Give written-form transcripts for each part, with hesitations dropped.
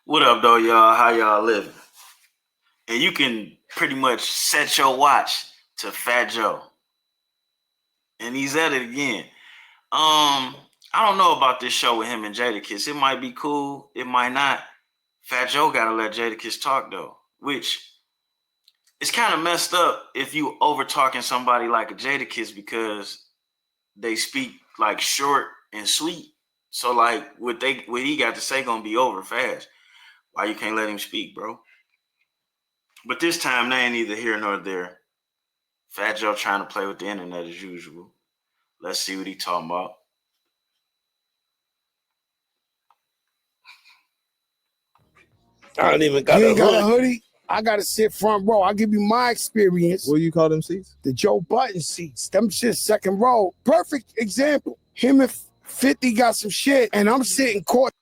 What up, though, y'all? How y'all living? And you can pretty much set your watch to Fat Joe. And he's at it again. I don't know about this show with him and Jadakiss. It might be cool. It might not. Fat Joe gotta let Jadakiss talk though, which is kind of messed up if you over talking somebody like a Jadakiss because they speak like short and sweet. So like what he got to say gonna be over fast. Why you can't let him speak, bro? But this time they ain't neither here nor there. Fat Joe trying to play with the internet as usual. Let's see what he talking about. I don't even got a hoodie. I got to sit front row. I'll give you my experience. What do you call them seats? The Joe Budden seats. Them shit second row. Perfect example. Him and 50 got some shit, and I'm sitting court.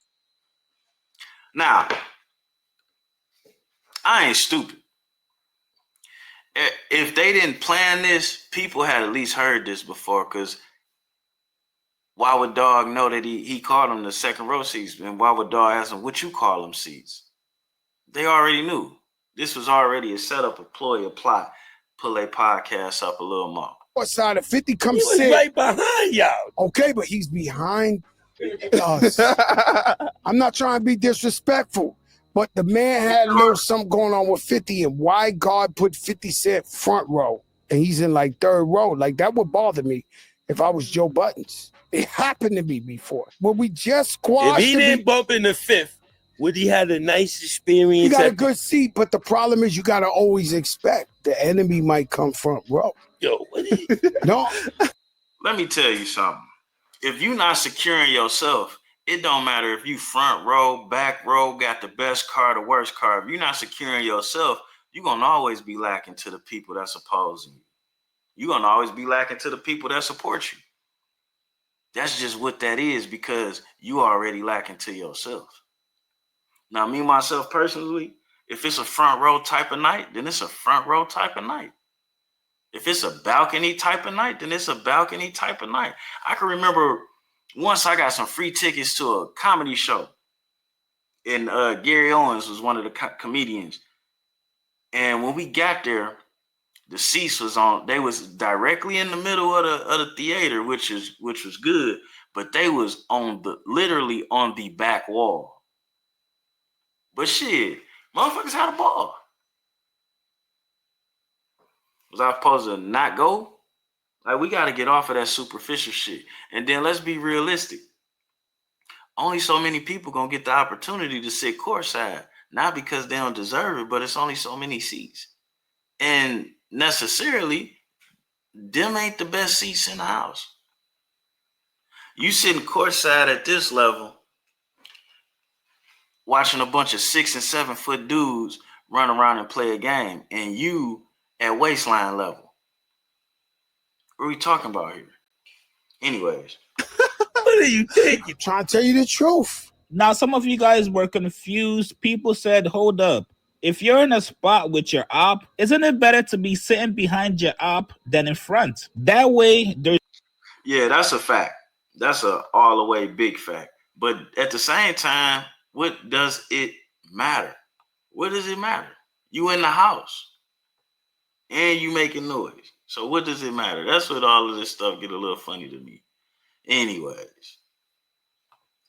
Now, I ain't stupid. If they didn't plan this, people had at least heard this before, because why would Dog know that he called them the second row seats? And why would Dog ask them, what you call them seats? They already knew. This was already a setup, a ploy, a plot. Pull a podcast up a little more. What side of 50 comes He was sit? right behind y'all. Okay, but he's behind us. I'm not trying to be disrespectful, but the man had a little something going on with 50, and why God put 50 Cent front row and he's in like third row? Like that would bother me if I was Joe Buttons. It happened to me before. When we just squashed. If he didn't bump in the fifth, would he had a nice experience? You got a good seat, but the problem is you got to always expect the enemy might come front row. Yo, what is No. Let me tell you something. If you're not securing yourself, it don't matter if you front row, back row, got the best car, the worst car. If you're not securing yourself, you're going to always be lacking to the people that's opposing you. You're going to always be lacking to the people that support you. That's just what that is, because you already lacking to yourself. Now, me, myself, personally, if it's a front row type of night, then it's a front row type of night. If it's a balcony type of night, then it's a balcony type of night. I can remember once I got some free tickets to a comedy show, and Gary Owens was one of the comedians. And when we got there, the seats was on. They was directly in the middle of the theater, which was good, but they was literally on the back wall. But shit, motherfuckers had a ball. Was I supposed to not go? Like, we got to get off of that superficial shit. And then let's be realistic. Only so many people going to get the opportunity to sit courtside. Not because they don't deserve it, but it's only so many seats. And necessarily, them ain't the best seats in the house. You sitting courtside at this level, watching a bunch of 6 and 7 foot dudes run around and play a game, and you at waistline level. What are we talking about here? Anyways. What are you thinking? Trying to tell you the truth. Now, some of you guys were confused. People said, hold up. If you're in a spot with your op, isn't it better to be sitting behind your op than in front? That way, there's... Yeah, that's a fact. That's a all the way big fact. But at the same time, what does it matter? What does it matter? You in the house and you making noise. So what does it matter? That's what all of this stuff get a little funny to me. Anyways,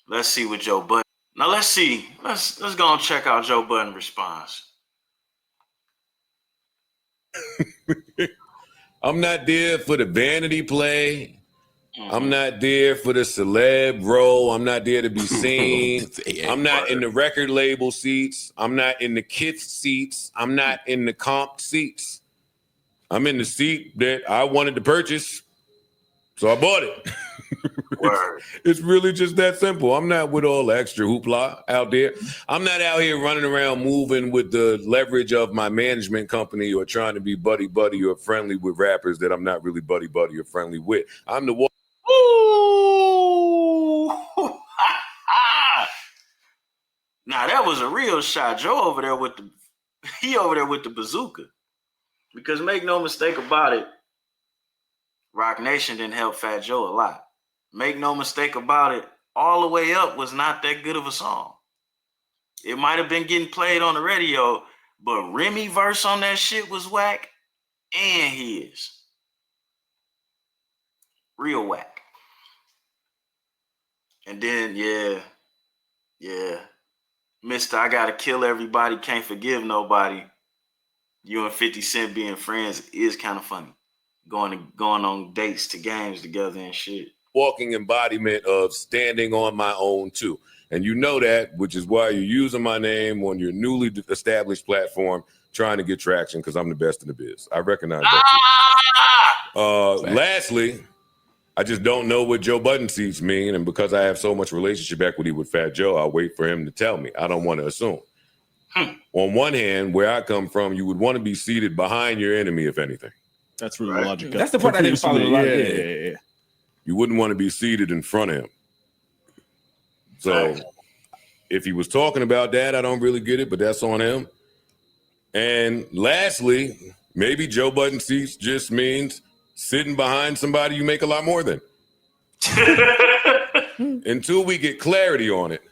let's see what Joe Budden. Now let's see. Let's go and check out Joe Budden's response. I'm not there for the vanity play. I'm not there for the celeb role. I'm not there to be seen. I'm not in the record label seats. I'm not in the Kith seats. I'm not in the comp seats. I'm in the seat that I wanted to purchase, so I bought it. It's really just that simple. I'm not with all the extra hoopla out there. I'm not out here running around moving with the leverage of my management company or trying to be buddy-buddy or friendly with rappers that I'm not really buddy-buddy or friendly with. I'm the one. Ooh. Now that was a real shot. Joe over there with the bazooka. Because make no mistake about it, Rock Nation didn't help Fat Joe a lot. Make no mistake about it, All the Way Up was not that good of a song. It might have been getting played on the radio, but Remy verse on that shit was whack, and his real whack. And then yeah, Mr. I gotta kill everybody, can't forgive nobody. You and 50 Cent being friends is kind of funny. Going on dates to games together and shit. Walking embodiment of standing on my own too. And you know that, which is why you're using my name on your newly established platform, trying to get traction because I'm the best in the biz. I recognize that too. Lastly, I just don't know what Joe Budden seats mean. And because I have so much relationship equity with Fat Joe, I'll wait for him to tell me. I don't want to assume. On one hand, where I come from, you would want to be seated behind your enemy, if anything. That's really logical. That's the part I didn't follow. Yeah. You wouldn't want to be seated in front of him. So if he was talking about that, I don't really get it, but that's on him. And lastly, maybe Joe Budden seats just means sitting behind somebody you make a lot more than. Until we get clarity on it,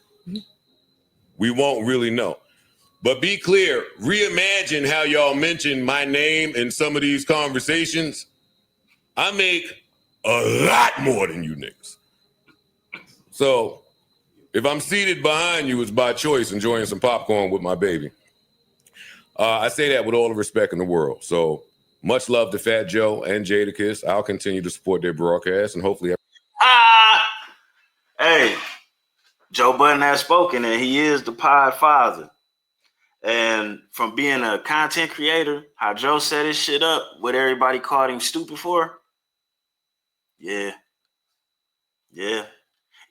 we won't really know. But be clear, reimagine how y'all mention my name in some of these conversations. I make a lot more than you niggas. So if I'm seated behind you, it's by choice, enjoying some popcorn with my baby. I say that with all the respect in the world. So much love to Fat Joe and Jadakiss. I'll continue to support their broadcast and hopefully. Hey, Joe Budden has spoken, and he is the pod father. And from being a content creator, how Joe set his shit up, what everybody called him stupid for. Yeah.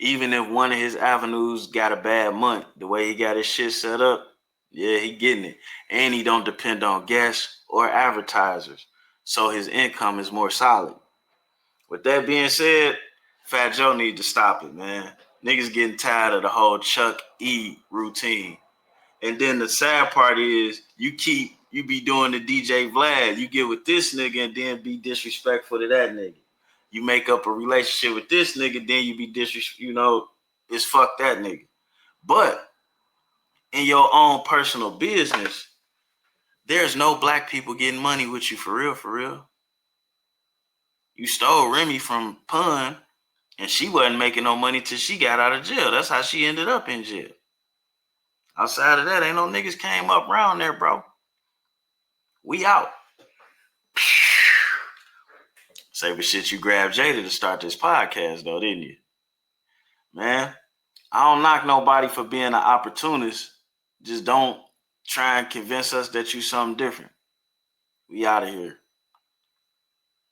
Even if one of his avenues got a bad month, the way he got his shit set up, yeah, he getting it. And he don't depend on guests or advertisers. So his income is more solid. With that being said, Fat Joe need to stop it, man. Niggas getting tired of the whole Chuck E routine. And then the sad part is you be doing the DJ Vlad. You get with this nigga and then be disrespectful to that nigga. You make up a relationship with this nigga, then you be disrespectful, it's fuck that nigga. But in your own personal business, there's no black people getting money with you for real. You stole Remy from Pun, and she wasn't making no money till she got out of jail. That's how she ended up in jail. Outside of that, ain't no niggas came up around there, bro. We out. Same shit you grabbed Jada to start this podcast, though, didn't you? Man, I don't knock nobody for being an opportunist. Just don't try and convince us that you something different. We out of here.